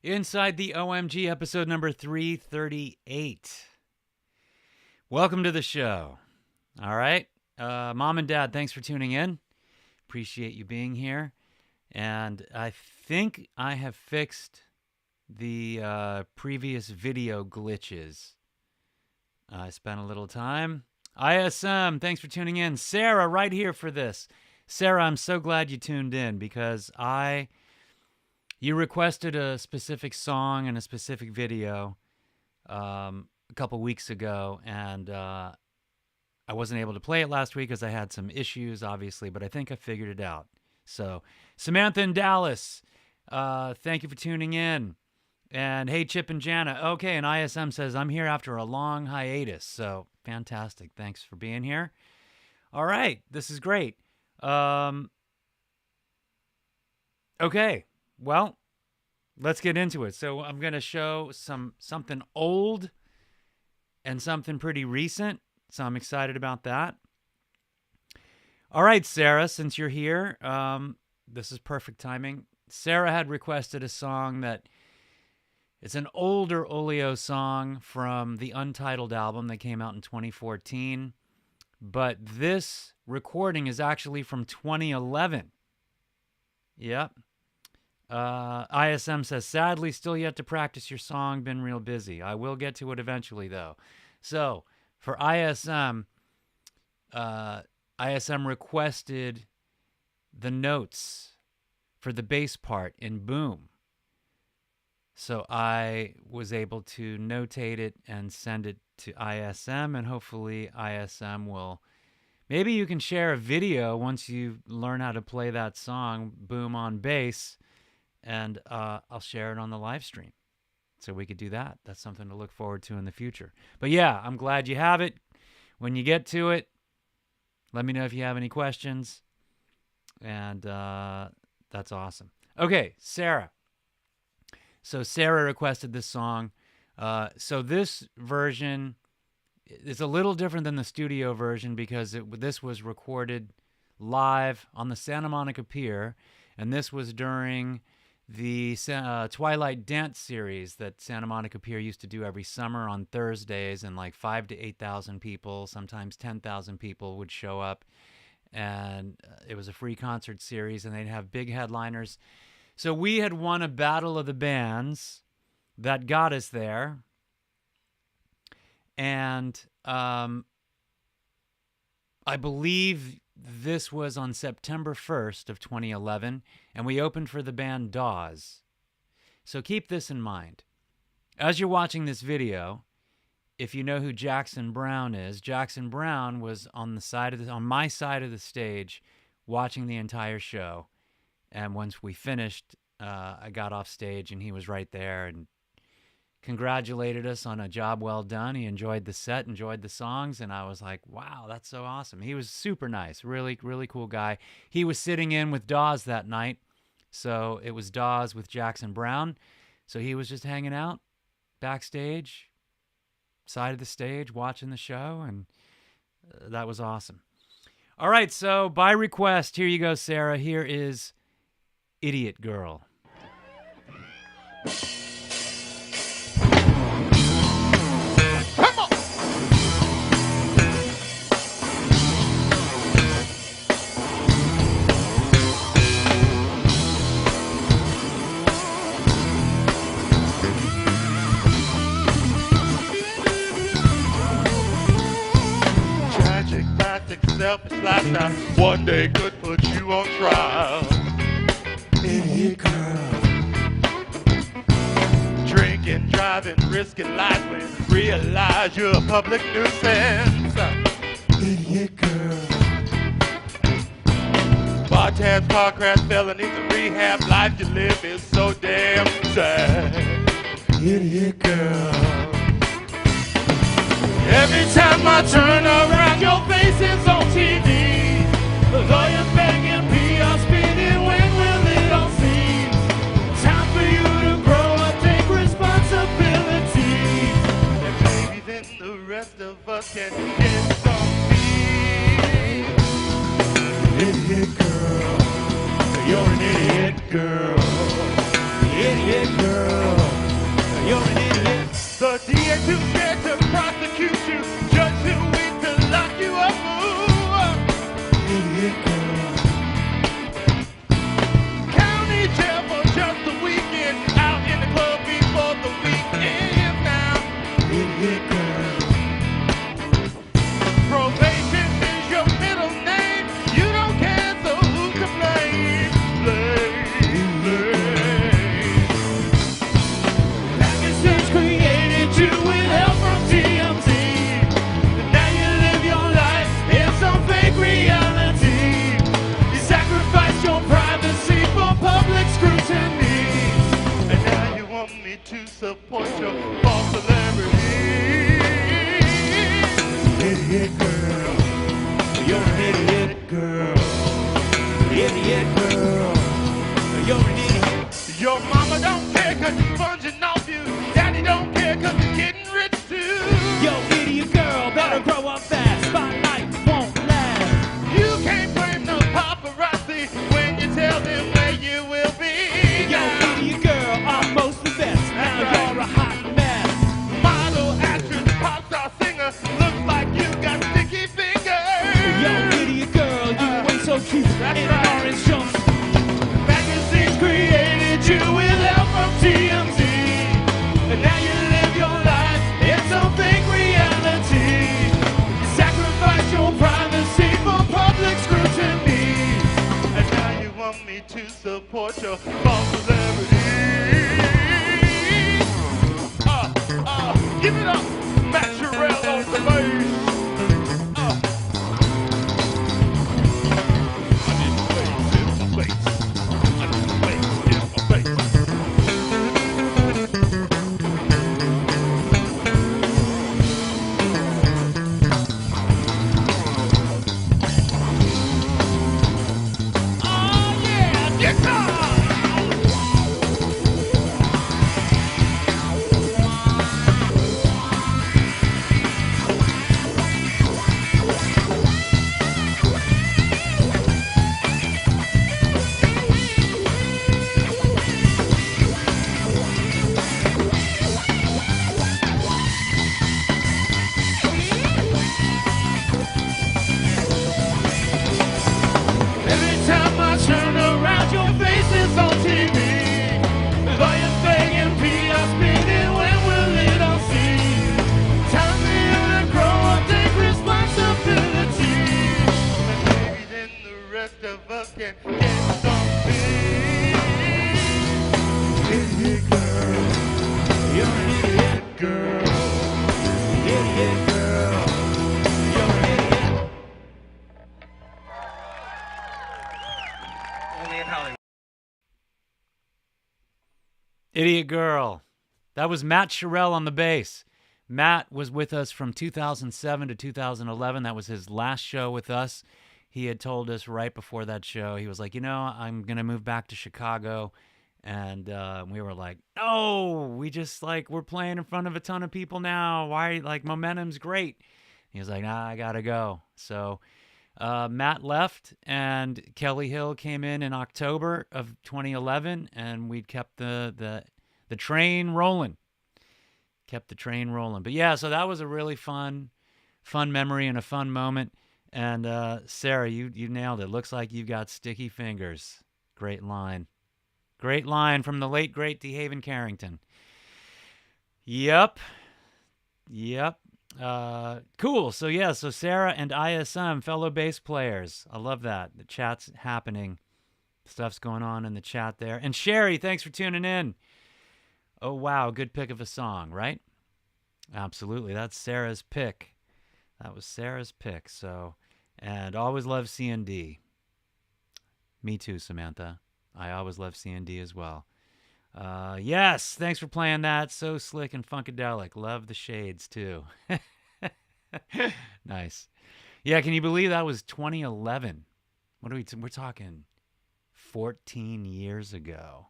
inside the OMG episode number 338. Welcome to the show. All right. Mom and Dad, thanks for tuning in. Appreciate you being here. And I think I have fixed the previous video glitches. I spent a little time. ISM, thanks for tuning in. Sarah, right here for this. Sarah, I'm so glad you tuned in because you requested a specific song and a specific video a couple weeks ago, and I wasn't able to play it last week because I had some issues, obviously, but I think I figured it out. So, Samantha in Dallas, thank you for tuning in. And hey, Chip and Jana. Okay, and ISM says, I'm here after a long hiatus. So, fantastic. Thanks for being here. All right, this is great. Okay, well, let's get into it. So I'm going to show something old and something pretty recent. So I'm excited about that. All right, Sarah, since you're here, this is perfect timing. Sarah had requested a song that it's an older Olio song from the Untitled album that came out in 2014. But this recording is actually from 2011. Yep. ISM says, sadly, still yet to practice your song. Been real busy. I will get to it eventually, though. So, for ISM, ISM requested the notes for the bass part in Boom. So I was able to notate it and send it to ISM, and hopefully ISM will... Maybe you can share a video once you learn how to play that song, Boom on bass, and I'll share it on the live stream. So we could do that. That's something to look forward to in the future. But yeah, I'm glad you have it. When you get to it, let me know if you have any questions. And that's awesome. Okay, Sarah. So Sarah requested this song. So this version is a little different than the studio version because this was recorded live on the Santa Monica Pier, and this was during the Twilight Dance series that Santa Monica Pier used to do every summer on Thursdays, and like 5,000 to 8,000 people, sometimes 10,000 people would show up, and it was a free concert series, and they'd have big headliners. So we had won a battle of the bands that got us there. And I believe this was on September 1st of 2011, and we opened for the band Dawes. So keep this in mind. As you're watching this video, if you know who Jackson Brown is, Jackson Brown was on my side of the stage watching the entire show. And once we finished, I got off stage and he was right there and congratulated us on a job well done. He enjoyed the set, enjoyed the songs, and I was like, wow, that's so awesome. He was super nice, really, really cool guy. He was sitting in with Dawes that night, so it was Dawes with Jackson Brown. So he was just hanging out backstage, side of the stage, watching the show, and that was awesome. All right, so by request, here you go, Sarah. Here is Idiot Girl. Come on. Tragic, tragic, selfish lifestyle. One day could put you on trial. Idiot girl. Drinking, driving, risking life when you realize you're a public nuisance. Idiot girl. Bar tabs, car crash, felonies, and rehab. Life you live is so damn sad. Idiot girl. Every time I turn around, your face is on TV. The lawyer's begging, PR spinning, when will it all cease? Time for you to grow up, take responsibility. And maybe then the rest of us can get some peace. Idiot girl, you're an idiot girl. Idiot girl. DA too scared to prosecute you. Judge too weak to lock you up. Ooh, idiot girl. County jail for just a weekend. Out in the club before the weekend now. Idiot girl. Probation is your middle name. You don't care, so who to blame? Pakistan's created you with help from TMZ. And now you live your life in some fake reality. You sacrificed your privacy for public scrutiny. And now you want me to support your false celebrity. Idiot girl, you're an idiot girl. Idiot girl, you're an idiot. Your mama don't care cause she's sponging off you. Daddy don't care cause he's getting rich too. Yo, idiot girl, better grow up fast. Spotlight won't last. You can't blame the paparazzi when you tell them where you will be. Yo, now. idiot girl, I'm most the best. Now That's right. you're a hot mess. Model, actress, pop star, singer. Looks like you got sticky fingers. Yo, idiot girl, you ain't so cute That's in right. an orange jumpsuit. Magazines created you with help from TMZ. And now you live your life in some fake reality. You sacrifice your privacy for public scrutiny. And now you want me to support your false celebrity. Give it up, Matt Terrell on the bass. I need the bass in my face. I need the bass in my face. Oh yeah, guitar! Every time I turn around, your face is on TV. Lawyers begging, PR spinning, when will it all cease? Time for you to grow up, take responsibility. And maybe then the rest of us can get some peace. Idiot girl, you're an idiot girl. Idiot girl, you're an idiot. Idiot Girl. That was Matt Sherrill on the bass. Matt was with us from 2007 to 2011. That was his last show with us. He had told us right before that show, he was like, I'm going to move back to Chicago. And we were like, no, we're playing in front of a ton of people now. Why? Momentum's great. He was like, nah, I got to go. So Matt left, and Kelly Hill came in October of 2011, and we kept the train rolling. Kept the train rolling. But yeah, so that was a really fun memory and a fun moment. And Sarah, you nailed it. Looks like you've got sticky fingers. Great line. Great line from the late, great DeHaven Carrington. Yep. Cool. So Sarah and ISM, fellow bass players. I love that. The chat's happening. Stuff's going on in the chat there. And Sherry, thanks for tuning in. Oh, wow. Good pick of a song, right? Absolutely. That's Sarah's pick. That was Sarah's pick. So, and always love C&D. Me too, Samantha. I always love C&D as well. Yes, thanks for playing that. So slick and funkadelic. Love the shades too. Nice. Yeah, can you believe that was 2011? What are we're talking 14 years ago.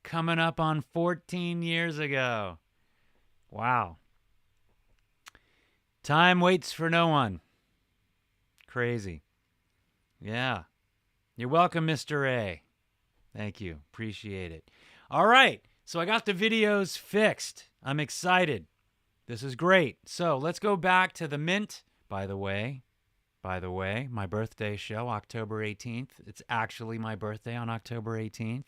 Coming up on 14 years ago. Wow. Time waits for no one. Crazy. Yeah. You're welcome, Mr. A. Thank you. Appreciate it. All right. So I got the videos fixed. I'm excited. This is great. So let's go back to the Mint, by the way, my birthday show, October 18th. It's actually my birthday on October 18th.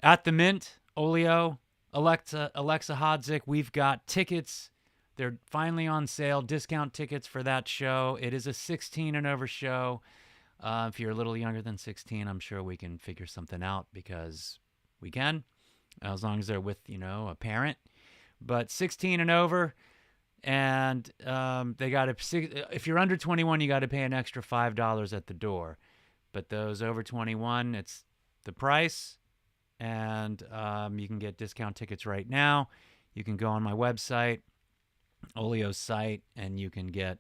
At the Mint, Olio, Alexa Hodzik, we've got tickets. They're finally on sale, discount tickets for that show. It is a 16 and over show. If you're a little younger than 16, I'm sure we can figure something out because we can, as long as they're with, a parent. But 16 and over, and they got if you're under 21, you got to pay an extra $5 at the door. But those over 21, it's the price, and you can get discount tickets right now. You can go on my website, Olio's site, and you can get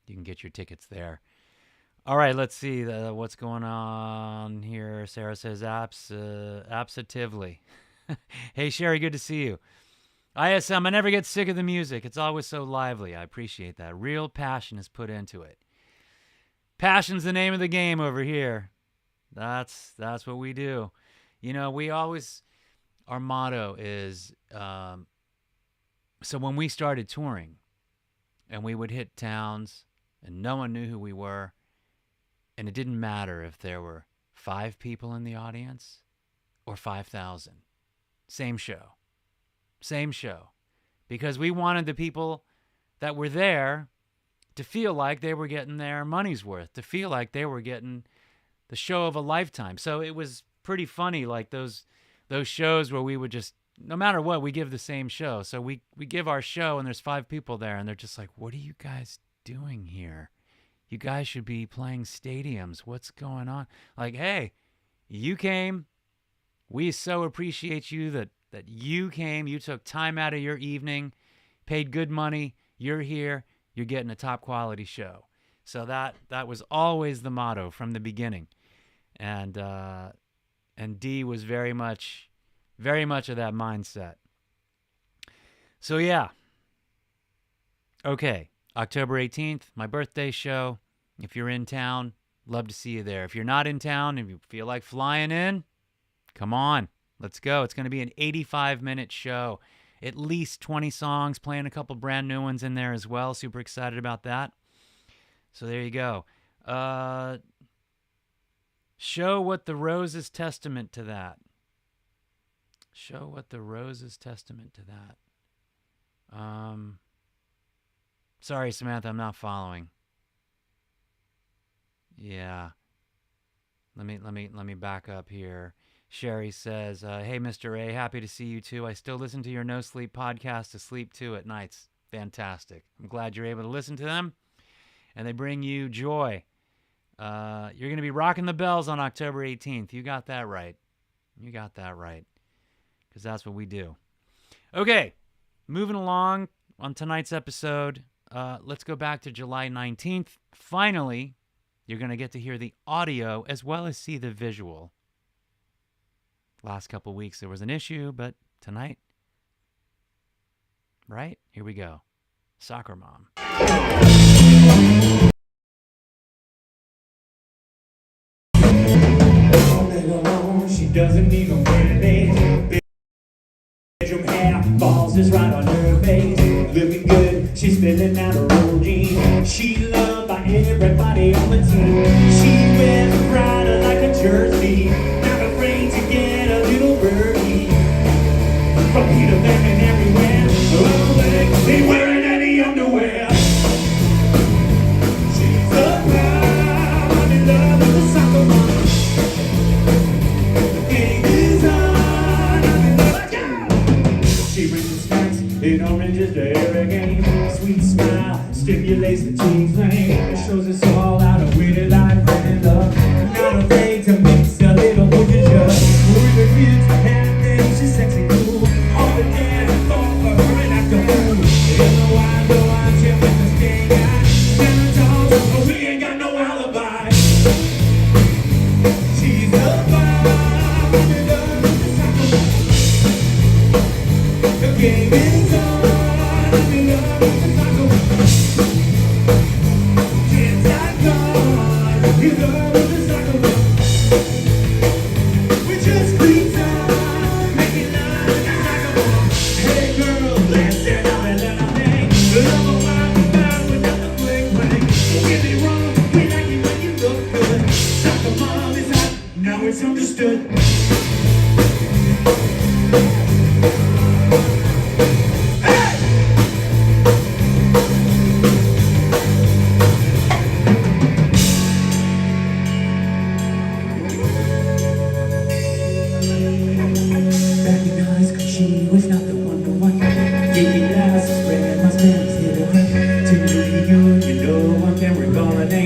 your tickets there. All right, let's see what's going on here. Sarah says absatively. Hey, Sherry, good to see you. ISM, I never get sick of the music. It's always so lively. I appreciate that. Real passion is put into it. Passion's the name of the game over here. That's what we do. We always, our motto is, so when we started touring and we would hit towns and no one knew who we were, and it didn't matter if there were 5 people in the audience or 5,000. Same show. Because we wanted the people that were there to feel like they were getting their money's worth, to feel like they were getting the show of a lifetime. So it was pretty funny, like those shows where we would just, no matter what, we give the same show. So we give our show and there's 5 people there and they're just like, what are you guys doing here? You guys should be playing stadiums. What's going on? Like, hey, you came. We so appreciate you that you came. You took time out of your evening, paid good money. You're here. You're getting a top quality show. So that was always the motto from the beginning. And D was very much of that mindset. So yeah. Okay. October 18th, my birthday show. If you're in town, love to see you there. If you're not in town, if you feel like flying in, come on. Let's go. It's going to be an 85-minute show. At least 20 songs, playing a couple brand new ones in there as well. Super excited about that. So there you go. Show what the rose is testament to that. Show what the rose is testament to that. Sorry, Samantha, I'm not following. Yeah. Let me back up here. Sherry says, hey, Mr. A, happy to see you too. I still listen to your No Sleep podcast to sleep too at nights. Fantastic. I'm glad you're able to listen to them, and they bring you joy. You're going to be rocking the bells on October 18th. You got that right. Because that's what we do. Okay, moving along on tonight's episode. Let's go back to July 19th. Finally, you're going to get to hear the audio as well as see the visual. Last couple weeks there was an issue, but tonight, right? Here we go. Soccer Mom. She doesn't even wear it. Bedroom hair falls just right on her face. Looking good, she's filling out her routine. She loved by everybody on the team. She wears a Prada like a jersey. Not afraid to get a little birdie. From here to there and everywhere. Oh, ain't wearing any underwear. She's a clown. I'm in love with the soccer mom. She brings the snacks in oranges to every game. Sweet smile stimulates the teen flame. Shows us all how to win it like friend love. Not afraid to mix a little booty jug. With her kids and then she's sexy cool. All the dance fall for her and act a fool. In the wild, chill with the sting eye. Never told us, but we ain't got no alibi. She's a vibe. I'm in love with the soccer. The game is on, I'm in love with the taco. Kids are gone, in love with the taco. We just clean time.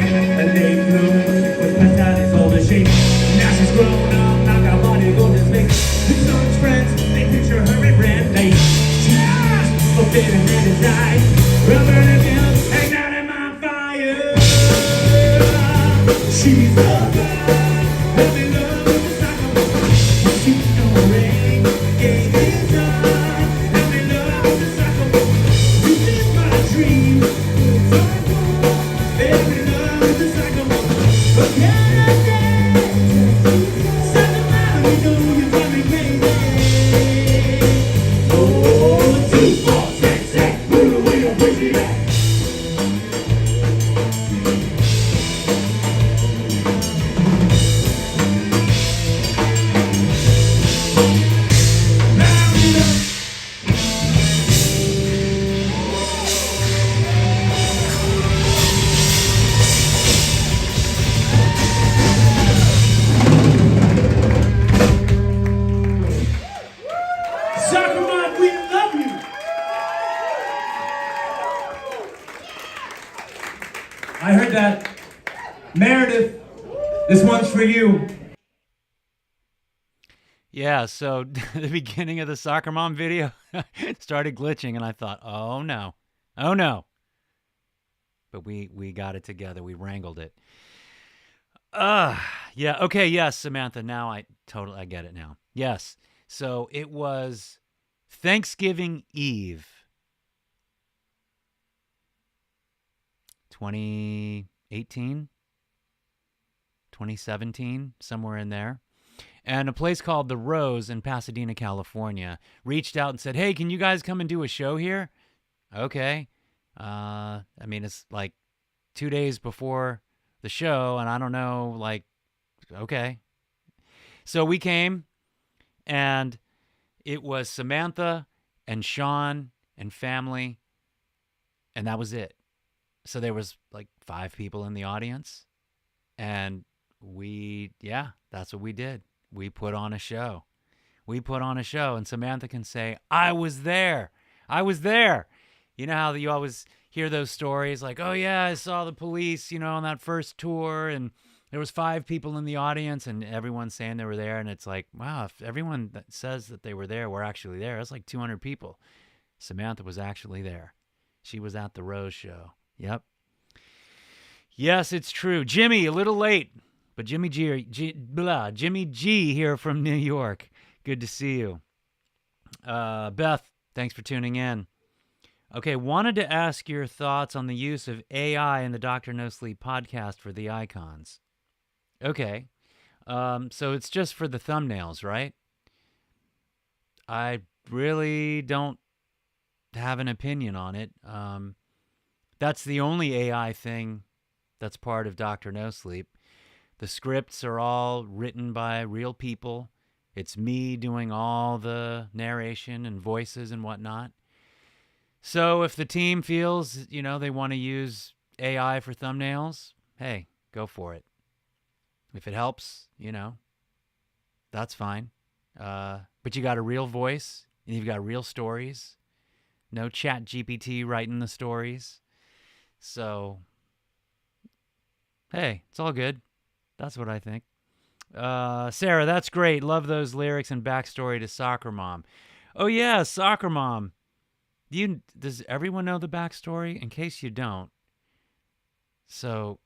name. A late bloomer was passed out his older shape. Now she's grown up, now got body golden snake. The son's friends, they picture her in red lace. She's forbidden in his eyes. Roberta Mills, hang out in my fire. She's the girl, let me love the cycle. She's no rain, game is on. Let me love the cycle. This is my dream. Let me love the cycle. But can I dance? Set the mind, you know you drive me crazy. Oh, 2, 4, 6, 8, move the wheel, push it back. Soccer Mom, we love you. I heard that. Meredith, this one's for you. Yeah, so the beginning of the Soccer Mom video started glitching, and I thought, oh no. But we got it together. We wrangled it. Yeah, okay, yes, Samantha, now I get it now. Yes, so it was Thanksgiving Eve, 2018, 2017, somewhere in there. And a place called The Rose in Pasadena, California, reached out and said, hey, can you guys come and do a show here? Okay. I mean, it's like 2 days before the show, and I don't know, like, okay. So we came, and it was Samantha and Sean and family, and that was it. So there was like 5 people in the audience, and that's what we did. We put on a show. And Samantha can say, I was there. You know how you always hear those stories like, oh yeah, I saw the police, on that first tour, and there was 5 people in the audience, and everyone's saying they were there, and it's like, wow, if everyone that says that they were there were actually there, that's like 200 people. Samantha was actually there. She was at the Rose show. Yep. Yes, it's true. Jimmy, a little late, but Jimmy G here from New York. Good to see you. Beth, thanks for tuning in. Okay, wanted to ask your thoughts on the use of AI in the Dr. No Sleep podcast for the icons. Okay, so it's just for the thumbnails, right? I really don't have an opinion on it. That's the only AI thing that's part of Dr. No Sleep. The scripts are all written by real people. It's me doing all the narration and voices and whatnot. So if the team feels, they want to use AI for thumbnails, hey, go for it. If it helps, that's fine. But you got a real voice, and you've got real stories. No Chat GPT writing the stories. So, hey, it's all good. That's what I think. Sarah, that's great. Love those lyrics and backstory to Soccer Mom. Oh, yeah, Soccer Mom. Does everyone know the backstory? In case you don't. So,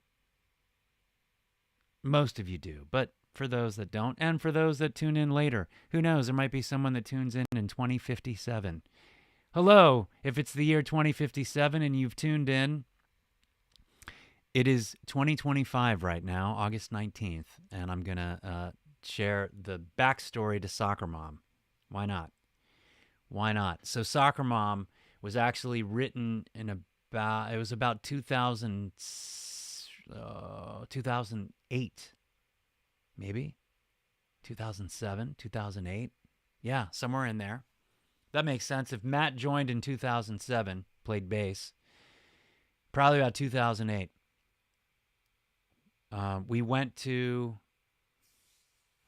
most of you do. But for those that don't, and for those that tune in later, who knows? There might be someone that tunes in 2057. Hello, if it's the year 2057 and you've tuned in, it is 2025 right now, August 19th, and I'm going to share the backstory to Soccer Mom. Why not? So Soccer Mom was actually written about 2008, maybe? 2007, 2008? Yeah, somewhere in there. That makes sense. If Matt joined in 2007, played bass, probably about 2008. We went to,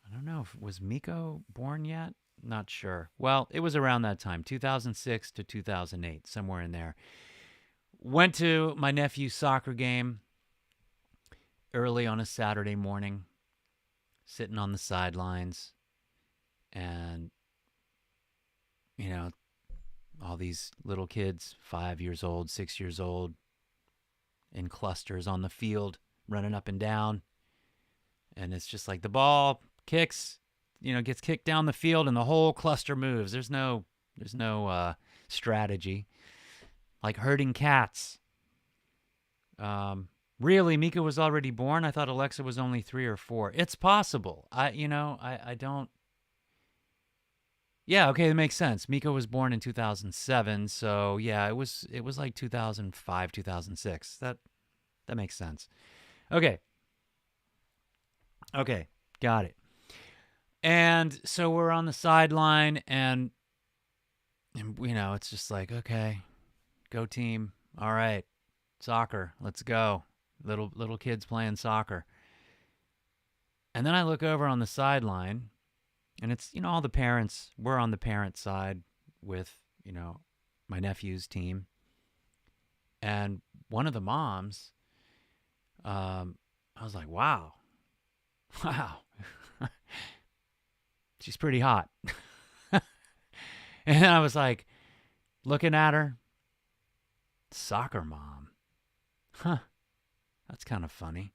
I don't know, was Miko born yet? Not sure. Well, it was around that time, 2006 to 2008, somewhere in there. Went to my nephew's soccer game, early on a Saturday morning, sitting on the sidelines, and, you know, all these little kids, 5 years old, 6 years old, in clusters on the field, running up and down. And it's just like the ball kicks, gets kicked down the field and the whole cluster moves. There's no strategy. Like herding cats. Really, Mika was already born? I thought Alexa was only 3 or 4. It's possible. I don't. Yeah, okay, that makes sense. Mika was born in 2007, so yeah, it was like 2005, 2006. That makes sense. Okay, got it. And so we're on the sideline, and it's just like, okay, go team. All right, soccer, let's go. Little kids playing soccer. And then I look over on the sideline, and it's, all the parents. We're on the parent side with, my nephew's team. And one of the moms, I was like, wow. She's pretty hot. And I was like, looking at her, soccer mom. Huh. That's kind of funny.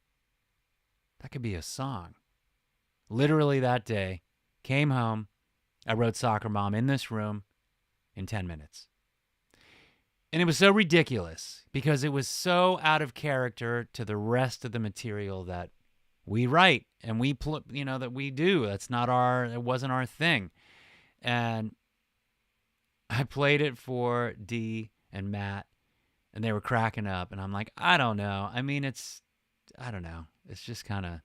That could be a song. Literally that day, came home, I wrote soccer mom in this room in 10 minutes. And it was so ridiculous because it was so out of character to the rest of the material that we write and that we do. It wasn't our thing. And I played it for Dee and Matt, and they were cracking up. And I'm like, I don't know. I mean, I don't know. It's just kind of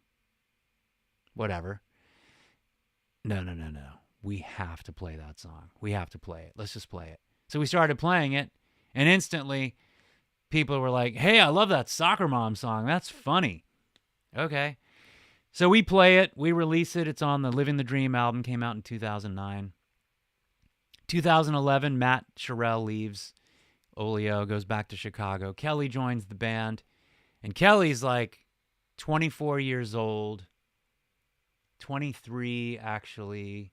whatever. No. We have to play that song. We have to play it. Let's just play it. So we started playing it, and instantly people were like, hey, I love that Soccer Mom song. That's funny. Okay. So we play it. We release it. It's on the Living the Dream album. Came out in 2009. 2011, Matt Sherrill leaves. Olio goes back to Chicago. Kelly joins the band. And Kelly's like 24 years old. 23, actually,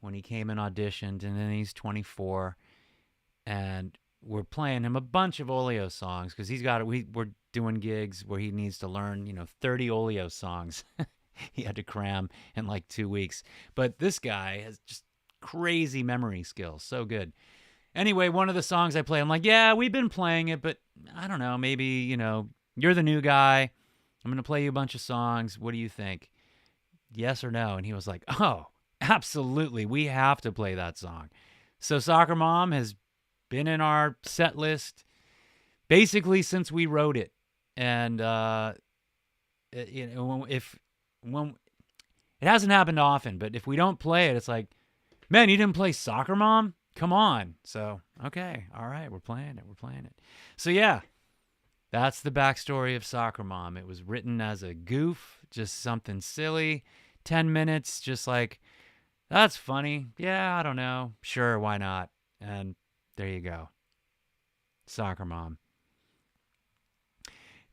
when he came and auditioned. And then he's 24. And we're playing him a bunch of Olio songs because we're doing gigs where he needs to learn, 30 Olio songs. He had to cram in like 2 weeks. But this guy has just crazy memory skills. So good. Anyway, one of the songs I play, I'm like, yeah, we've been playing it, but I don't know, maybe, you're the new guy. I'm going to play you a bunch of songs. What do you think? Yes or no? And he was like, oh, absolutely. We have to play that song. So Soccer Mom has been in our set list basically since we wrote it. And, when it hasn't happened often, but if we don't play it, it's like, man, you didn't play Soccer Mom? Come on. So, okay. All right. We're playing it. So, yeah, that's the backstory of Soccer Mom. It was written as a goof, just something silly. 10 minutes, just like, that's funny. Yeah, I don't know. Sure, why not? And there you go. Soccer Mom.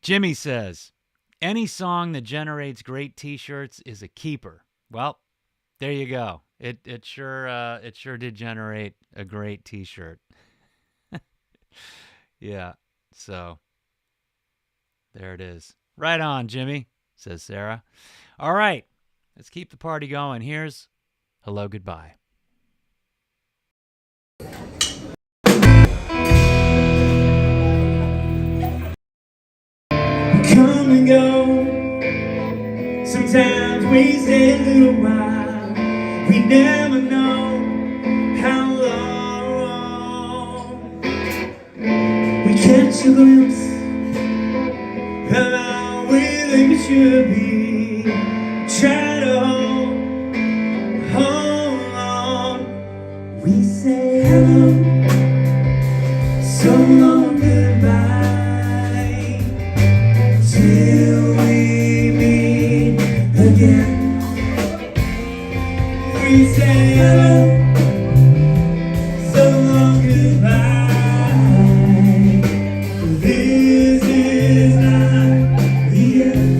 Jimmy says, any song that generates great t-shirts is a keeper. Well, there you go. It sure did generate a great t-shirt. Yeah. So there it is. Right on, Jimmy, says Sarah. All right. Let's keep the party going. Here's Hello Goodbye. Come and go. Sometimes we stay a little while. We never know how long. We catch a glimpse of how we think it should be. Try to hold on. We say hello, so long goodbye, till we meet again. We say hello, so long goodbye. This is not the end.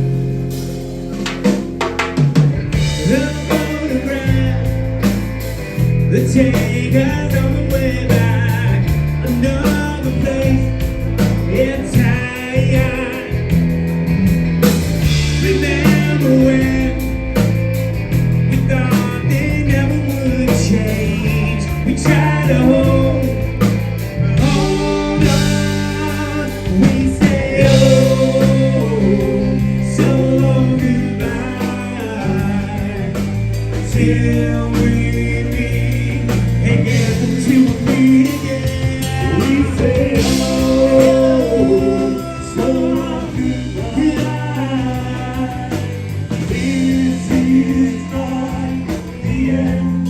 till we meet again, till we meet again. We say oh, so long goodbye. This is not the end.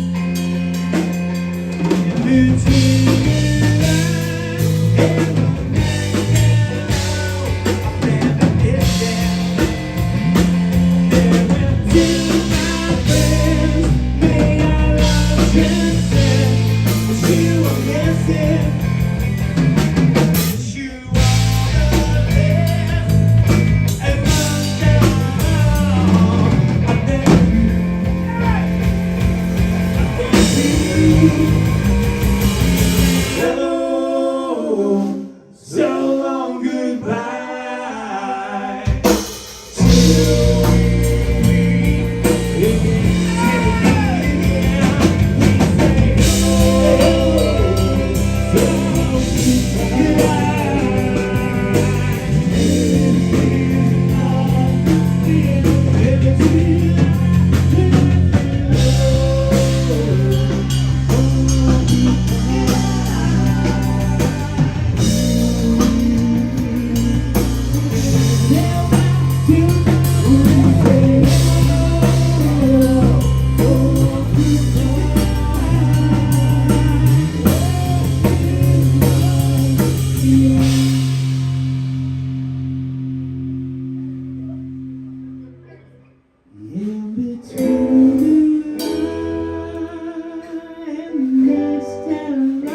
So long goodbye. Till we meet again. We say so long in between and next time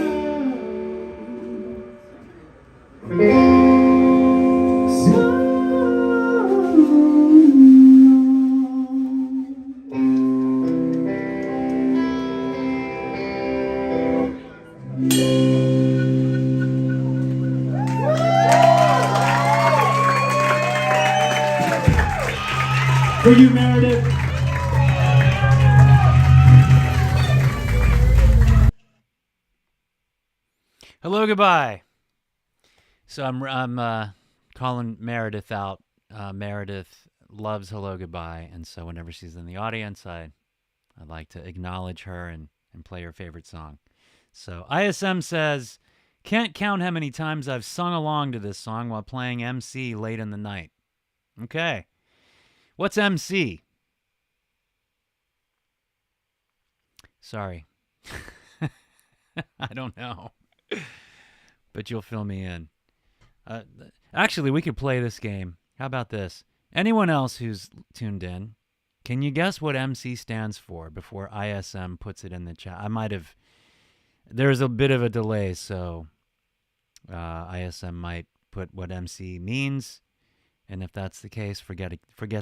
for you, Meredith. Hello, goodbye. So I'm calling Meredith out. Meredith loves Hello Goodbye, and so whenever she's in the audience, I'd like to acknowledge her and play her favorite song. So ISM says, can't count how many times I've sung along to this song while playing MC late in the night. Okay. What's MC? Sorry. I don't know. But you'll fill me in. Actually, we could play this game. How about this? Anyone else who's tuned in, can you guess what MC stands for before ISM puts it in the chat? I might have... There's a bit of a delay, so ISM might put what MC means. And if that's the case, forget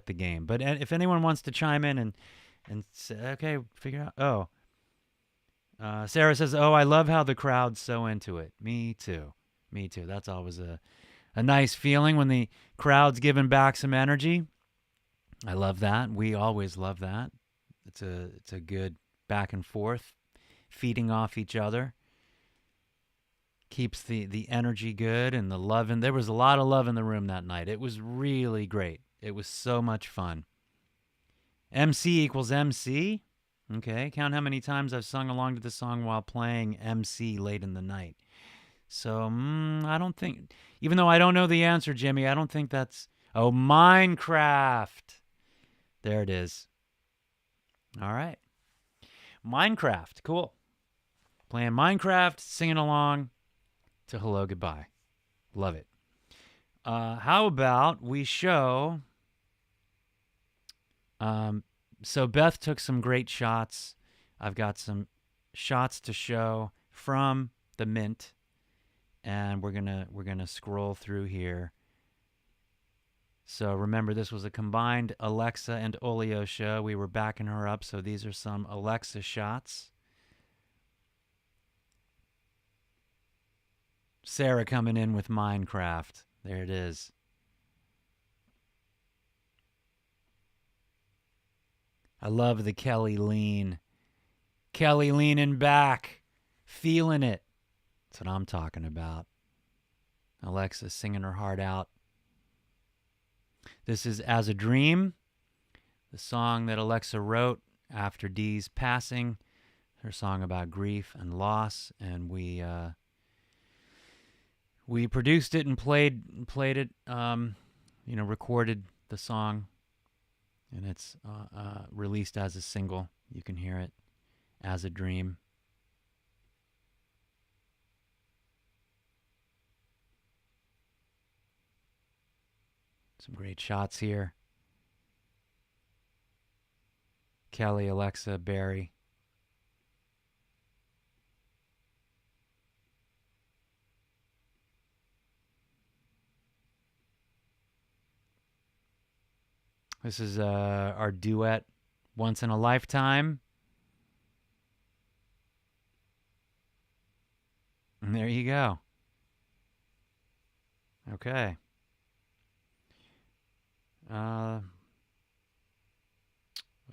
the game. But if anyone wants to chime in and say, okay, figure out... Oh. Sarah says, oh, I love how the crowd's so into it. Me too. Me too. That's always a nice feeling when the crowd's giving back some energy. I love that. We always love that. It's a good back and forth, feeding off each other. Keeps the energy good and the love. And there was a lot of love in the room that night. It was really great. It was so much fun. MC equals MC. Okay, count how many times I've sung along to the song while playing MC late in the night. So, I don't think, even though I don't know the answer, Jimmy, I don't think that's, oh, Minecraft. There it is. All right. Minecraft, cool. Playing Minecraft, singing along to Hello Goodbye. Love it. How about we show... So Beth took some great shots. I've got some shots to show from the Mint, and we're gonna scroll through here. So remember, this was a combined Alexa and Olio show. We were backing her up, so these are some Alexa shots. Sarah coming in with Minecraft. There it is. I love the Kelly lean. Kelly leaning back, feeling it. That's what I'm talking about. Alexa singing her heart out. This is As a Dream, the song that Alexa wrote after Dee's passing, her song about grief and loss, and we produced it and played it, recorded the song, and it's released as a single. You can hear it, As a Dream. Some great shots here. Kelly, Alexa, Barry. This is our duet, Once in a Lifetime. And there you go. Okay.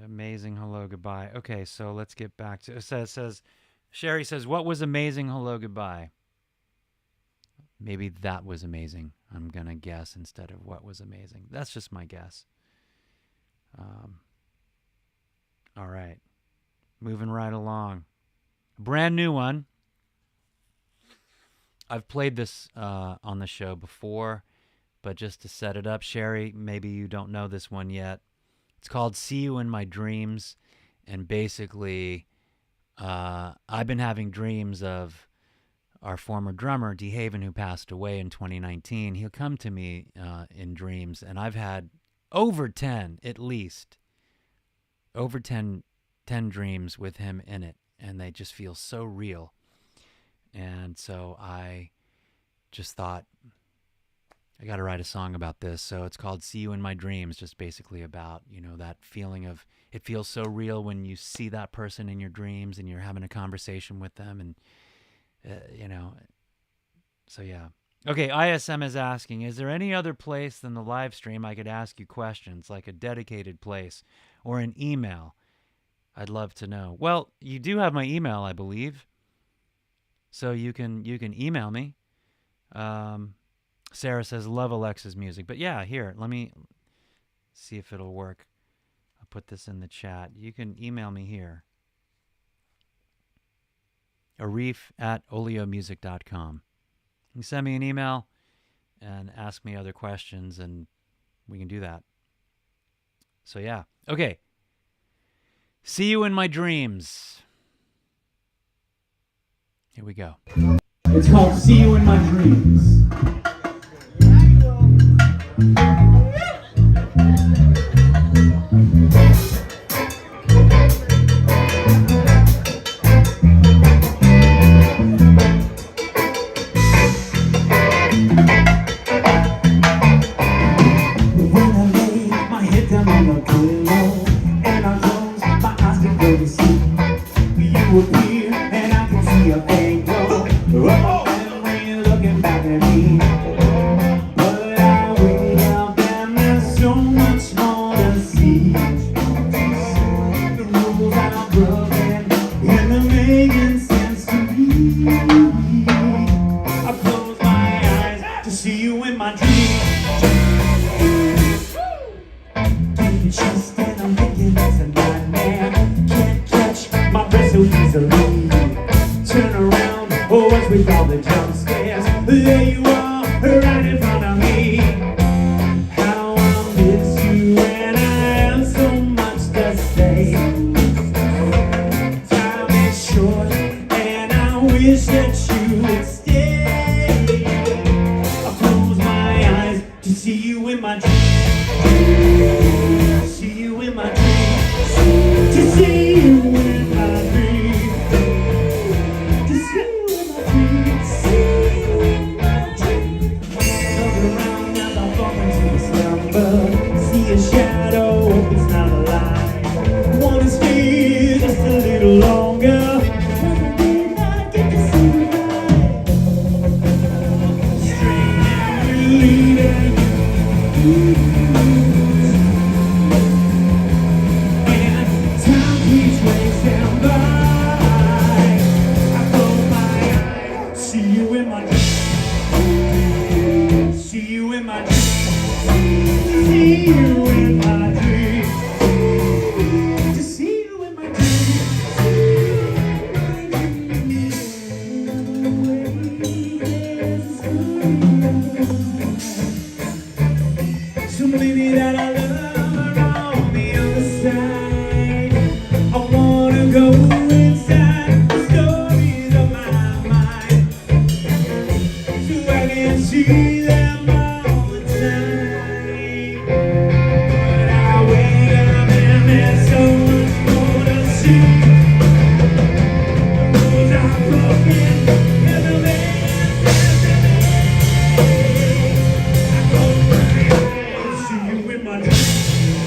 Amazing Hello Goodbye. Okay, so let's get back to it. Says Sherry says, what was amazing Hello Goodbye? Maybe that was amazing. I'm gonna guess instead of what was amazing. That's just my guess. All right. Moving right along. Brand new one. I've played this on the show before, but just to set it up, Sherry, maybe you don't know this one yet. It's called See You in My Dreams, and basically I've been having dreams of our former drummer, Dee Haven, who passed away in 2019. He'll come to me in dreams, and I've had over 10, at least, over 10 dreams with him in it, and they just feel so real. And so I just thought, I got to write a song about this. So it's called See You in My Dreams, just basically about, that feeling of, it feels so real when you see that person in your dreams and you're having a conversation with them. And, so yeah. Okay, ISM is asking, is there any other place than the live stream I could ask you questions, like a dedicated place or an email? I'd love to know. Well, you do have my email, I believe. So you can email me. Sarah says, love Alexa's music. But yeah, here, let me see if it'll work. I'll put this in the chat. You can email me here. arif@oleomusic.com. You can send me an email and ask me other questions, and we can do that. So yeah. Okay. See You in My Dreams. Here we go. It's called See You in My Dreams. When I lay my head down on the pillow and I close my eyes to go to sleep, you appear and I can see your face. Oh, memory looking back at me. But I wake up and there's so much more to see. The rules are broken and they're making sense to me. I close my eyes to see you in my dreams. Take your chest and I'm thinking it's a nightmare. Can't catch my breath so easily. Turn around. Oh, what's with all the jump scares? There you are, right in front of me. How I miss you, and I have so much to say. Time is short, and I wish that you would stay. I close my eyes to see you in my dreams. See you in my dreams. To see you in my dreams. To see you in my dreams.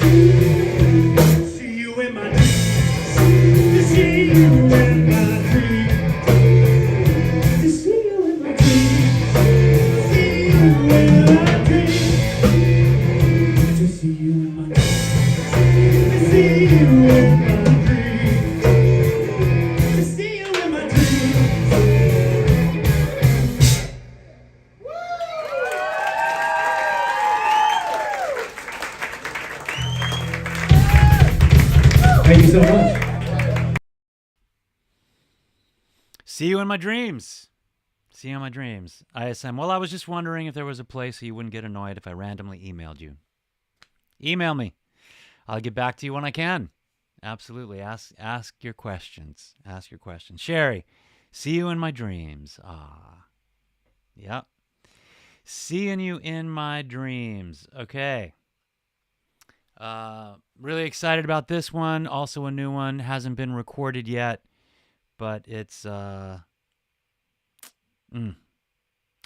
See you in my dreams. To see you in my dreams. To see you in my dreams. See you in my dreams. To see you in my dreams. To see you in my dreams. To see you in my dreams. Thank you so much. See you in my dreams. See you in my dreams. ISM. Well, I was just wondering if there was a place so you wouldn't get annoyed if I randomly emailed you. Email me. I'll get back to you when I can. Absolutely. Ask your questions. Ask your questions. Sherry, see you in my dreams. Ah. Yep. Seeing you in my dreams. Okay. Really excited about this one. Also a new one. Hasn't been recorded yet, but it's I'm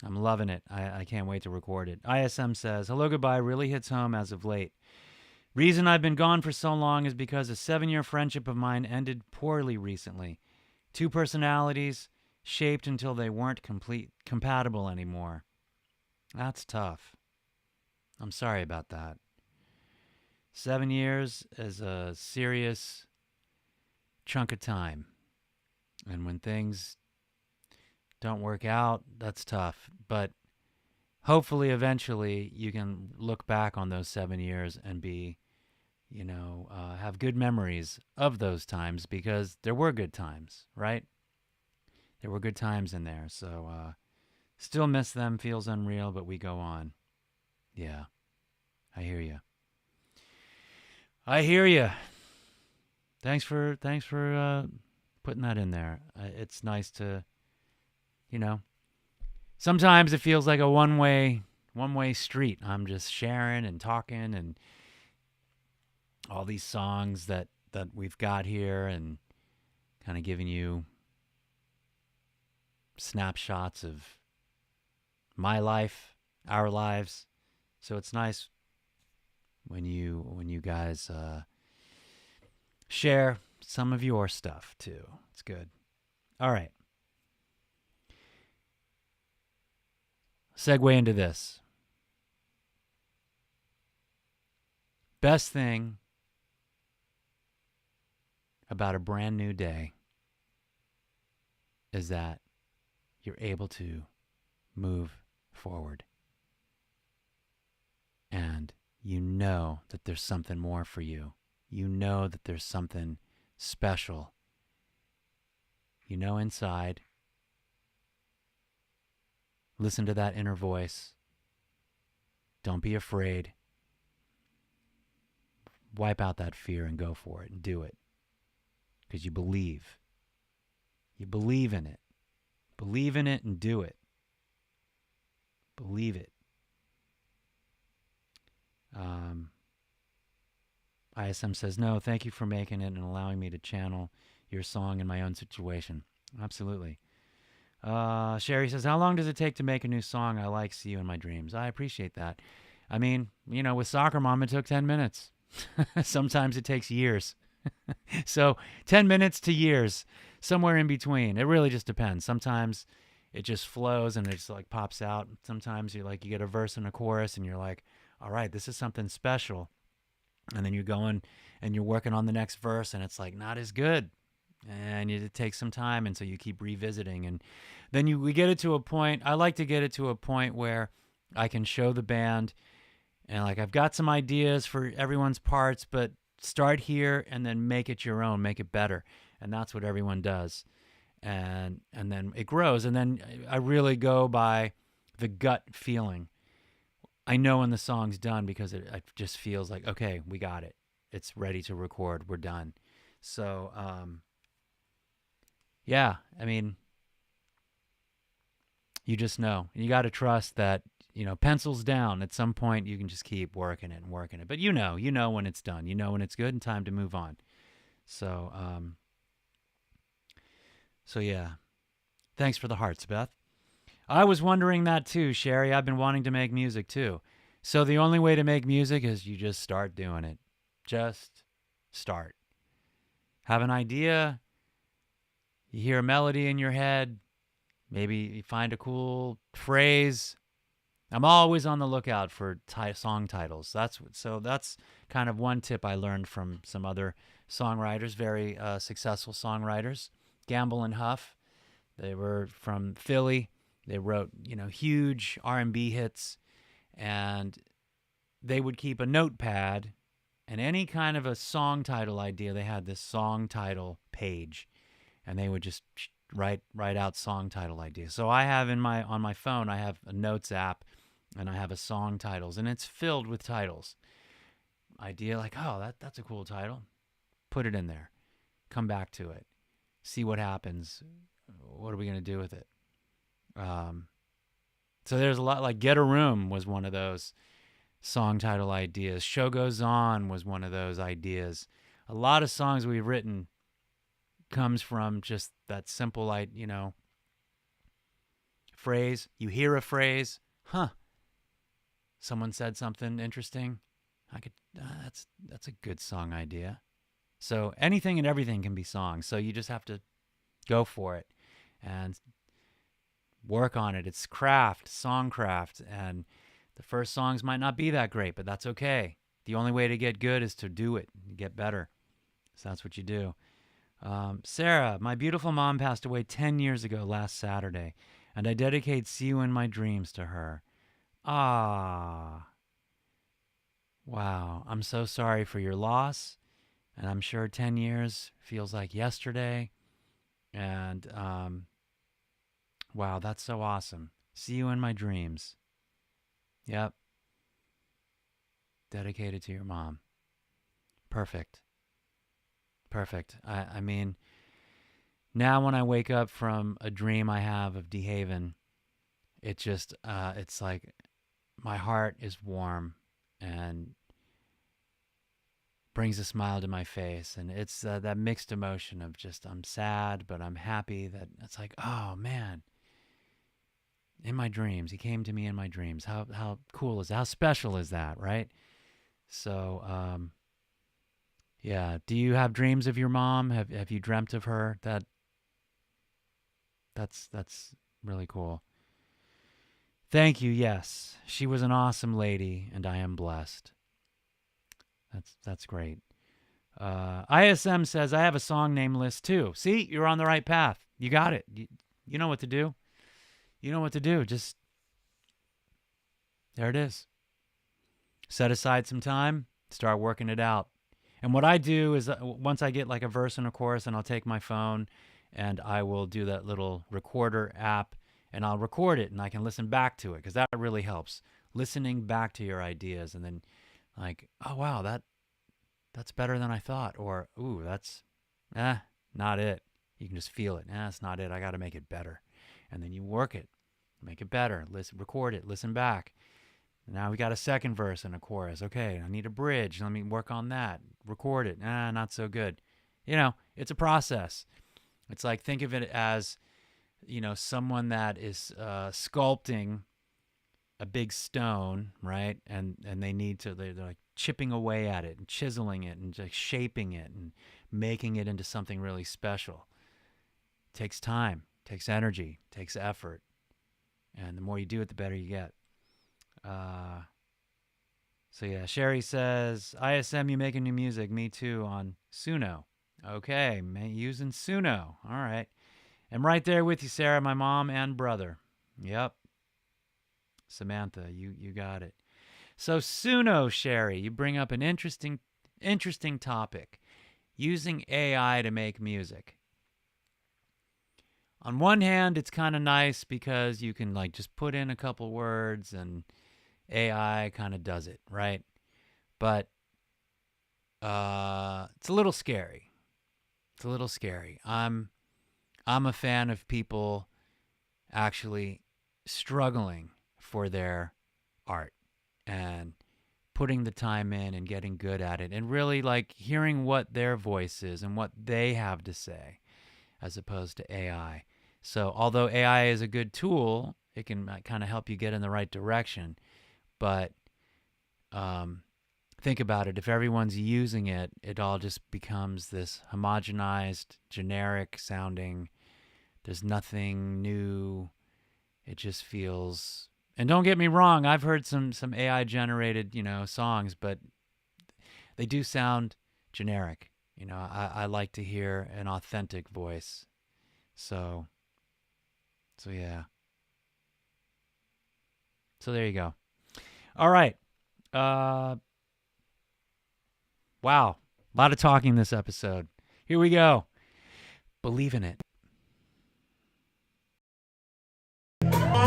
loving it. I can't wait to record it. ISM says, hello, goodbye. Really hits home as of late. Reason I've been gone for so long is because a 7-year friendship of mine ended poorly recently. 2 personalities shaped until they weren't compatible anymore. That's tough. I'm sorry about that. 7 years is a serious chunk of time. And when things don't work out, that's tough. But hopefully, eventually, you can look back on those 7 years and be, have good memories of those times, because there were good times, right? There were good times in there. So, still miss them, feels unreal, but we go on. Yeah, I hear you. I hear you. Thanks for putting that in there. It's nice to, sometimes it feels like a one-way street. I'm just sharing and talking and all these songs that we've got here and kind of giving you snapshots of my life, our lives. So it's nice when you guys share some of your stuff too. It's good. All right. Segue into this. Best thing about a brand new day is that you're able to move forward. And you know that there's something more for you. You know that there's something special. You know inside. Listen to that inner voice. Don't be afraid. Wipe out that fear and go for it and do it. Because you believe. You believe in it. Believe in it and do it. Believe it. ISM says, no, thank you for making it and allowing me to channel your song in my own situation. Absolutely. Sherry says, how long does it take to make a new song? I like See You in My Dreams. I appreciate that. I mean, with Soccer Mom, it took 10 minutes. Sometimes it takes years. So 10 minutes to years, somewhere in between. It really just depends. Sometimes it just flows and it just like pops out. Sometimes you get a verse and a chorus and you're like, all right, this is something special. And then you're going and you're working on the next verse and it's like not as good. And it takes some time, and so you keep revisiting. And then we get it to a point, I like to get it to a point where I can show the band, and I've got some ideas for everyone's parts, but start here and then make it your own, make it better. And that's what everyone does. And then it grows, and then I really go by the gut feeling. I know when the song's done because it just feels like, okay, we got it. It's ready to record. We're done. So, yeah, I mean, you just know. You got to trust that, pencils down. At some point, you can just keep working it and working it. But you know when it's done. You know when it's good and time to move on. So, yeah. Thanks for the hearts, Beth. I was wondering that too, Sherry. I've been wanting to make music too. So the only way to make music is you just start doing it. Just start. Have an idea. You hear a melody in your head. Maybe you find a cool phrase. I'm always on the lookout for song titles. That's kind of one tip I learned from some other songwriters, very successful songwriters. Gamble and Huff, they were from Philly. They wrote, huge R&B hits, and they would keep a notepad, and any kind of a song title idea, they had this song title page, and they would just write out song title ideas. So I have on my phone, I have a notes app, and I have a song titles, and it's filled with titles. Idea like, oh, that's a cool title. Put it in there. Come back to it. See what happens. What are we going to do with it? So there's a lot, like Get a Room was one of those song title ideas. Show Goes On was one of those ideas. A lot of songs we've written comes from just that simple, phrase. You hear a phrase, someone said something interesting. That's a good song idea. So anything and everything can be songs. So you just have to go for it and work on it. It's song craft, and the first songs might not be that great, but that's okay. The only way to get good is to do it and get better. So that's what you do. Sarah, my beautiful mom passed away 10 years ago last Saturday, and I dedicate See You in My Dreams to her. Ah. Wow. I'm so sorry for your loss, and I'm sure 10 years feels like yesterday. And, wow, that's so awesome. See You in My Dreams. Yep. Dedicated to your mom. Perfect. I mean, now when I wake up from a dream I have of DeHaven, it just, it's like my heart is warm and brings a smile to my face. And it's that mixed emotion of just, I'm sad, but I'm happy that it's like, oh man, in my dreams, he came to me in my dreams. How cool is that? How special is that, right? So, yeah. Do you have dreams of your mom? Have you dreamt of her? That's really cool. Thank you. Yes, she was an awesome lady, and I am blessed. That's great. ISM says I have a song name list too. See, you're on the right path. You got it. You know what to do. You know what to do. Just there it is. Set aside some time. Start working it out. And what I do is once I get like a verse and a chorus, and I'll take my phone and I will do that little recorder app, and I'll record it, and I can listen back to it, because that really helps. Listening back to your ideas, and then like, oh wow, that's better than I thought, or ooh, that's not it. You can just feel it. It's not it. I got to make it better. And then you work it, make it better. Record it, listen back. Now we got a second verse and a chorus. Okay, I need a bridge. Let me work on that. Record it. Not so good. It's a process. It's like, think of it as, someone that is sculpting a big stone, right? And they need to, they're like chipping away at it and chiseling it and just shaping it and making it into something really special. It takes time, takes energy, takes effort. And the more you do it, the better you get. So yeah, Sherry says, ISM, you making new music? Me too, on Suno. Okay, using Suno. All right. I'm right there with you, Sarah, my mom and brother. Yep. Samantha, you got it. So Suno, Sherry, you bring up an interesting topic. Using AI to make music. On one hand, it's kind of nice because you can like just put in a couple words and AI kind of does it, right? But it's a little scary. I'm a fan of people actually struggling for their art and putting the time in and getting good at it, and really like hearing what their voice is and what they have to say, as opposed to AI. So although AI is a good tool, it can kind of help you get in the right direction. But think about it. If everyone's using it, it all just becomes this homogenized, generic sounding. There's nothing new. It just feels. And don't get me wrong, I've heard some AI generated, songs, but they do sound generic. I like to hear an authentic voice. So yeah. So there you go. All right. Wow. A lot of talking this episode. Here we go. Believe in it.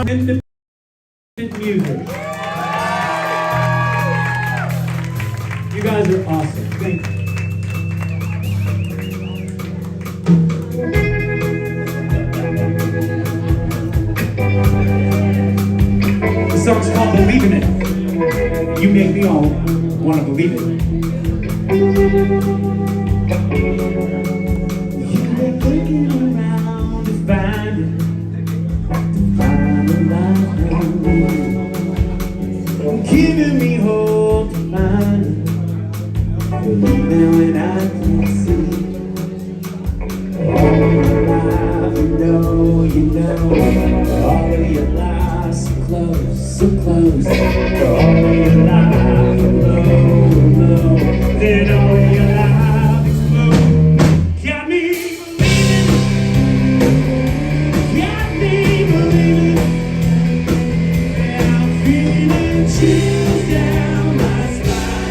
Independent music. You guys are awesome. Thank you. The song's called Believe in It. You make me all want to believe it. You've been looking around to find it. Giving me hope to find it. Believing when I can't see. All of my life, you know, all of your life so close, so close. All of your life, low. Then all of your life explode. Got me believing. Got me believing. Chills down my spine.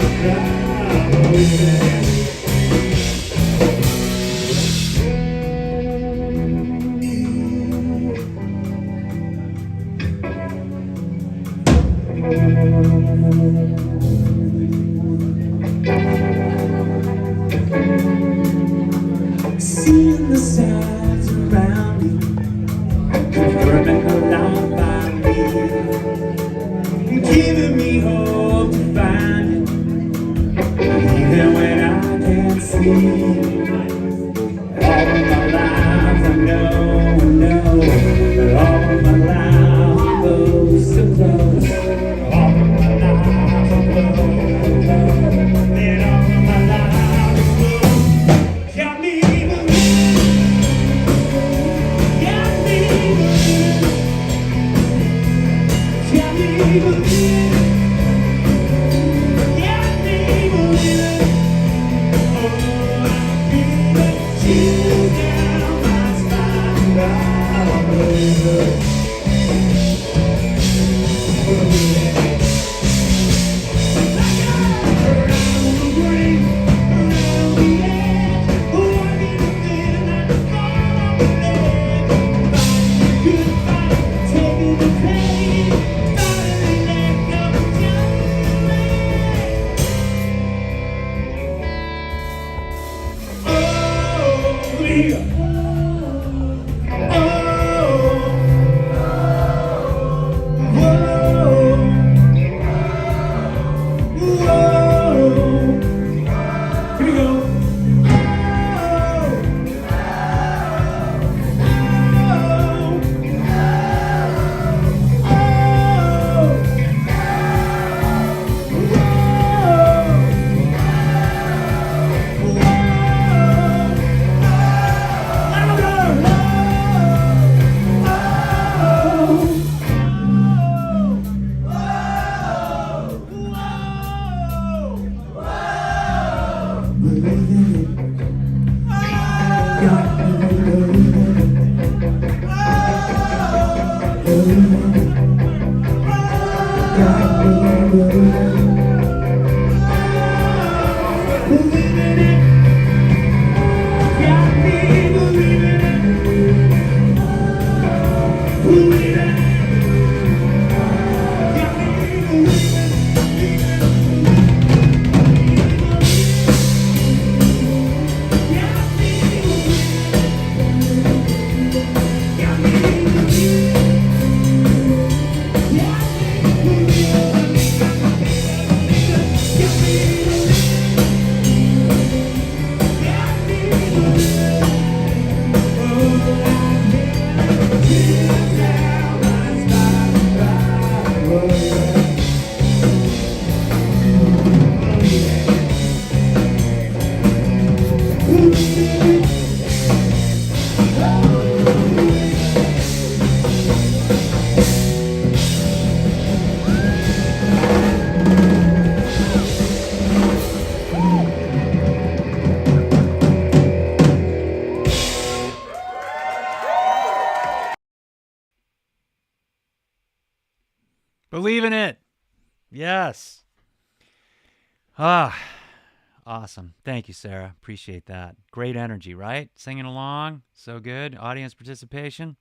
Seeing the signs around me, confirming the life I live, giving me hope to find it, even when I can't see. All of my life I know, that all of my life goes so close. All of my life I know, that all of my life is close. Got me believing, got me believing, got me believing. Believe in it. Yes. Ah, awesome. Thank you, Sarah. Appreciate that. Great energy, right? Singing along. So good. Audience participation.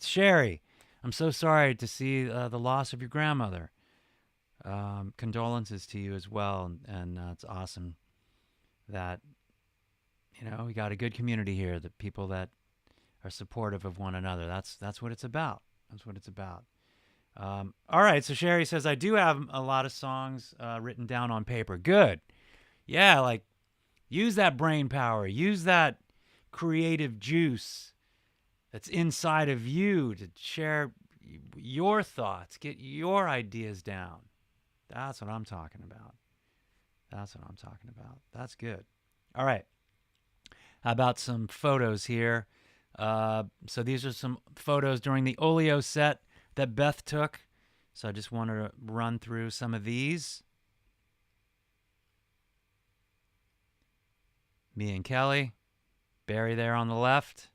Sherry, I'm so sorry to see the loss of your grandmother. Condolences to you as well. And it's awesome that, we got a good community here, the people that are supportive of one another. That's what it's about. That's what it's about. All right, so Sherry says, I do have a lot of songs written down on paper. Good. Yeah, like use that brain power. Use that creative juice that's inside of you to share your thoughts, get your ideas down. That's what I'm talking about. That's what I'm talking about. That's good. All right. How about some photos here? So these are some photos during the Oleo set that Beth took. So I just wanted to run through some of these. Me and Kelly. Barry there on the left.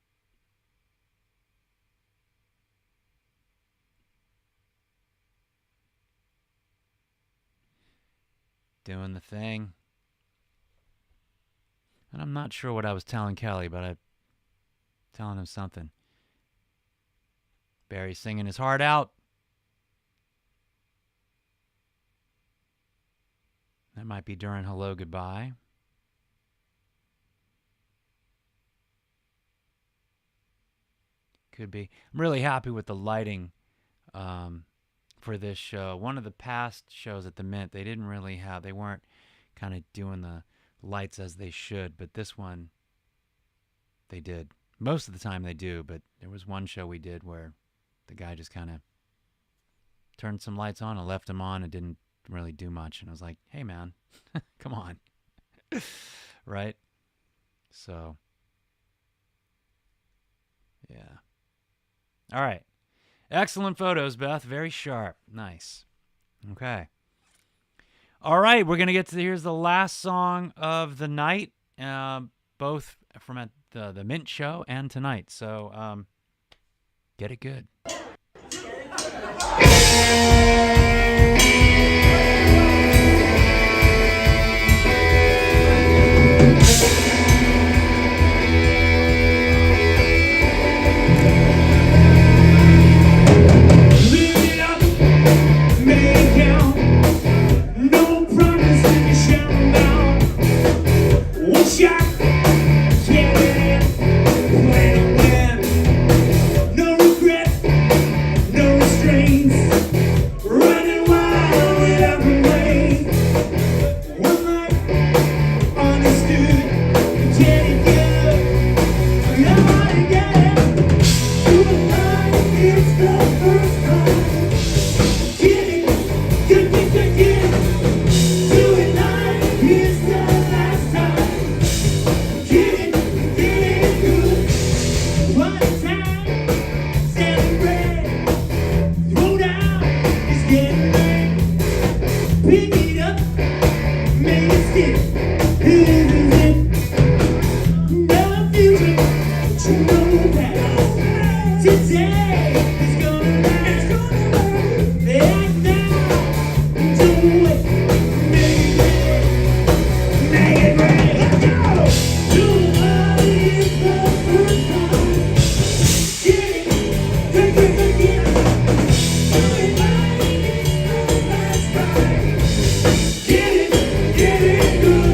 Doing the thing. And I'm not sure what I was telling Kelly, but I'm telling him something. Barry singing his heart out. That might be during Hello Goodbye. Could be. I'm really happy with the lighting for this show. One of the past shows at the Mint, they weren't kind of doing the lights as they should, but this one, they did. Most of the time they do, but there was one show we did where the guy just kind of turned some lights on and left them on and didn't really do much. And I was like, hey, man, come on. Right? So, yeah. All right. Excellent photos, Beth. Very sharp. Nice. Okay. All right. We're going to get to here's the last song of the night, both from at the Mint show and tonight. So get it good. Get it good.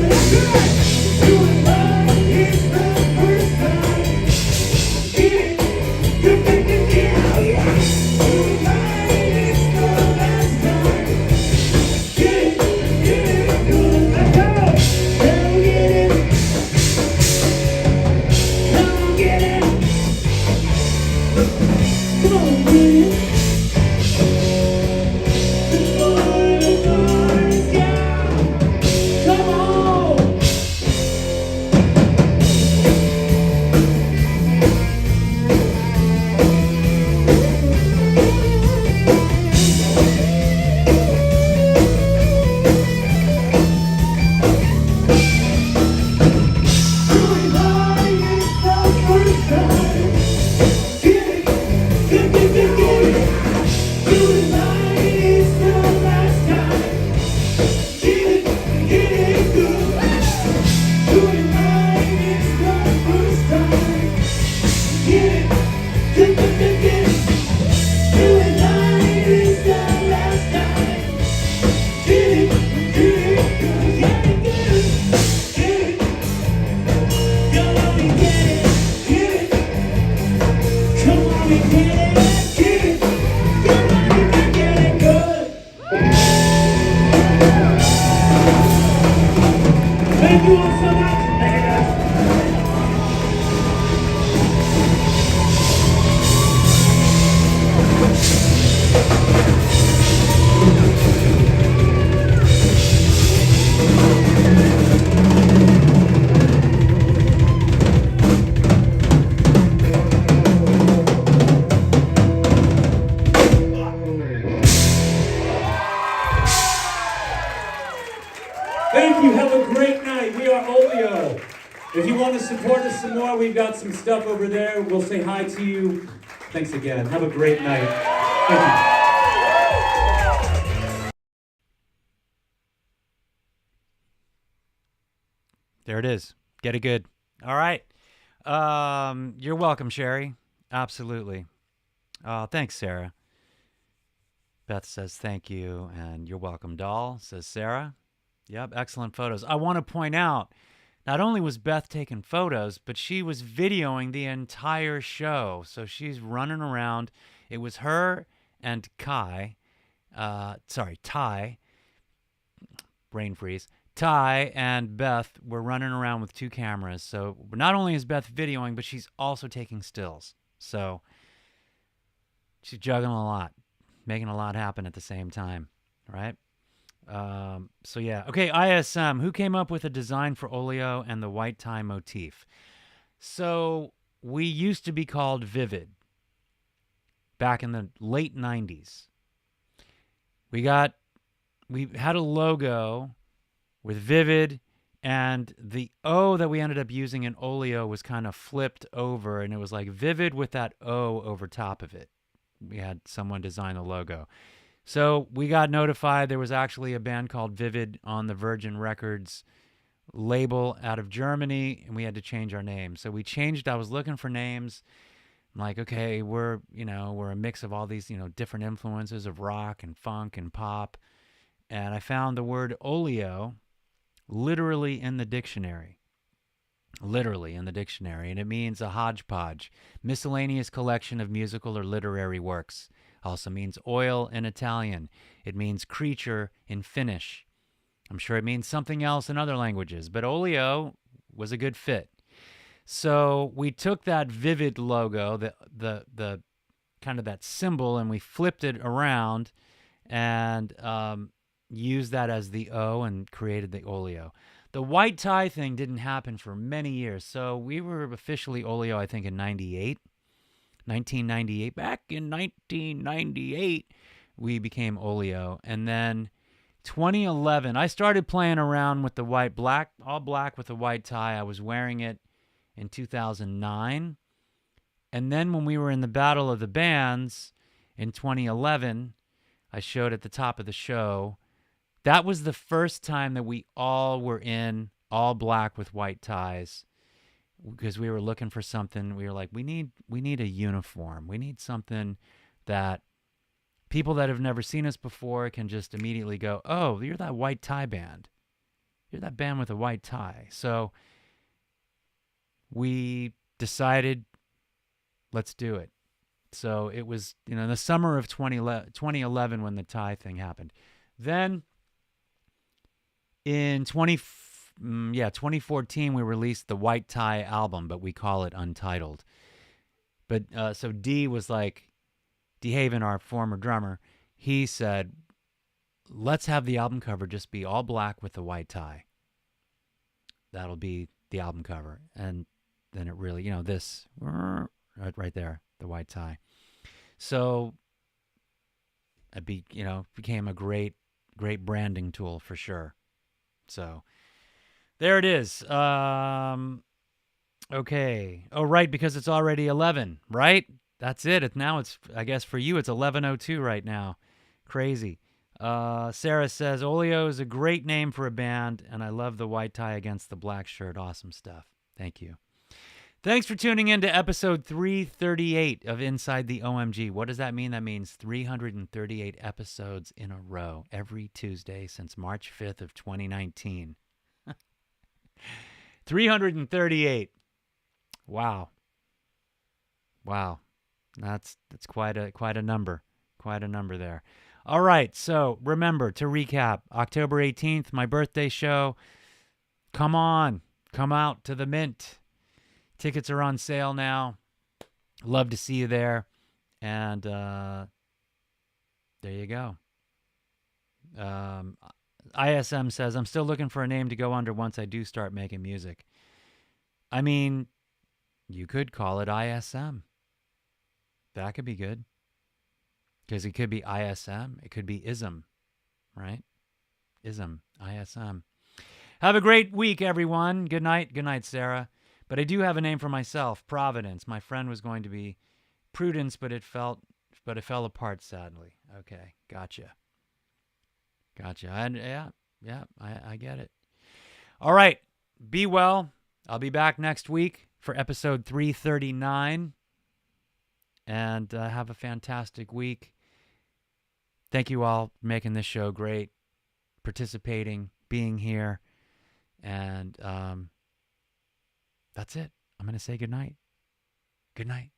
Thank you all so much. Thank you guys. Thank you. Have a great night. We are Olio. If you want to support us some more, we've got some stuff over there. We'll say hi to you. Thanks again. Have a great night. Thank you. There it is. Get it good. All right. You're welcome, Sherry. Absolutely. Thanks, Sarah. Beth says thank you, and you're welcome, doll, says Sarah. Yep, excellent photos. I want to point out, not only was Beth taking photos, but she was videoing the entire show. So she's running around. It was her and Ty, brain freeze. Ty and Beth were running around with two cameras. So not only is Beth videoing, but she's also taking stills. So she's juggling a lot, making a lot happen at the same time, right? So yeah. Okay, ISM, who came up with a design for Olio and the white tie motif? So we used to be called Vivid back in the late 90s. We had a logo with Vivid, and the O that we ended up using in Olio was kind of flipped over, and it was like Vivid with that O over top of it. We had someone design the logo. So we got notified there was actually a band called Vivid on the Virgin Records label out of Germany, and we had to change our name. So we changed. I was looking for names. I'm like, okay, we're a mix of all these, different influences of rock and funk and pop. And I found the word Olio literally in the dictionary. And it means a hodgepodge, miscellaneous collection of musical or literary works. Also means oil in Italian. It means creature in Finnish. I'm sure it means something else in other languages, but Olio was a good fit. So we took that Vivid logo, the kind of that symbol, and we flipped it around and used that as the O and created the Olio. The white tie thing didn't happen for many years, so we were officially Olio, I think, in 1998. Back in 1998, we became Olio. And then 2011, I started playing around with the all black with the white tie. I was wearing it in 2009. And then when we were in the Battle of the Bands in 2011, I showed at the top of the show. That was the first time that we all were in all black with white ties, because we were looking for something. We were like, we need a uniform. We need something that people that have never seen us before can just immediately go, oh, you're that white tie band. You're that band with a white tie. So we decided, let's do it. So it was, the summer of 2011 when the tie thing happened. Then in 2014, we released the White Tie album, but we call it Untitled. But so D Haven, our former drummer, he said, let's have the album cover just be all black with the white tie. That'll be the album cover. And then it really, this right there, the white tie. So it became a great branding tool for sure. So there it is. Okay. Oh, right, because it's already 11, right? That's it. I guess for you, it's 11:02 right now. Crazy. Sarah says, Olio is a great name for a band, and I love the white tie against the black shirt. Awesome stuff. Thank you. Thanks for tuning in to episode 338 of Inside the OMG. What does that mean? That means 338 episodes in a row every Tuesday since March 5th of 2019. 338. Wow. That's quite a number. Quite a number there. All right, so remember to recap, October 18th, my birthday show. come on. Come out to the Mint. Tickets are on sale now. Love to see you there. And there you go. ISM says, I'm still looking for a name to go under once I do start making music. I mean, you could call it ISM. That could be good. Because it could be ISM. It could be ISM, right? ISM, ISM. Have a great week, everyone. Good night. Good night, Sarah. But I do have a name for myself, Providence. My friend was going to be Prudence, but it fell apart, sadly. Okay, gotcha. And I get it. All right, be well. I'll be back next week for episode 339. And have a fantastic week. Thank you all for making this show great, participating, being here. And that's it. I'm going to say good night. Good night.